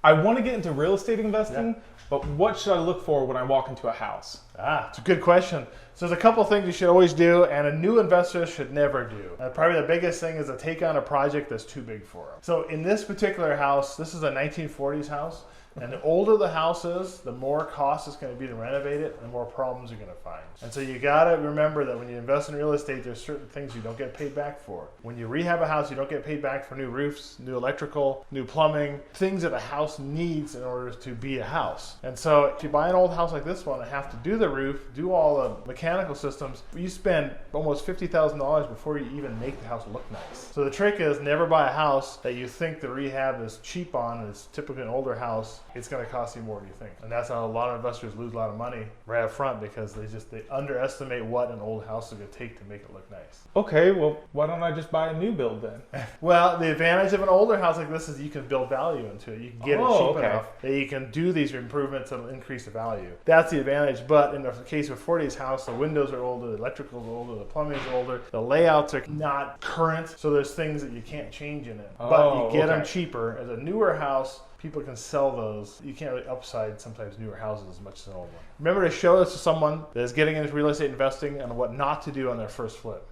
I want to get into real estate investing, but what should I look for when I walk into a house? It's a good question. So there's a couple things you should always do, and a new investor should never do. Probably the biggest thing is to take on a project that's too big for them. So in this particular house, this is a 1940s house. And the older the house is, the more cost it's going to be to renovate it, and the more problems you're going to find. And so you got to remember that when you invest in real estate, there's certain things you don't get paid back for. When you rehab a house, you don't get paid back for new roofs, new electrical, new plumbing, things that a house needs in order to be a house. And so if you buy an old house like this one and have to do the roof, do all the mechanical systems, you spend almost $50,000 before you even make the house look nice. So the trick is never buy a house that you think the rehab is cheap on, and it's typically an older house. It's going to cost you more than you think. And that's how a lot of investors lose a lot of money right up front, because they underestimate what an old house is going to take to make it look nice. Okay, well, why don't I just buy a new build then? Well, the advantage of an older house like this is you can build value into it. You can get it cheap enough that you can do these improvements that will increase the value. That's the advantage. But in the case of 40's house, the windows are older, the electrical is older, the plumbing is older, the layouts are not current, so there's things that you can't change in it. But you get them cheaper. As a newer house, people can sell those. You can't really upside sometimes newer houses as much as an old one. Remember to show this to someone that is getting into real estate investing and what not to do on their first flip.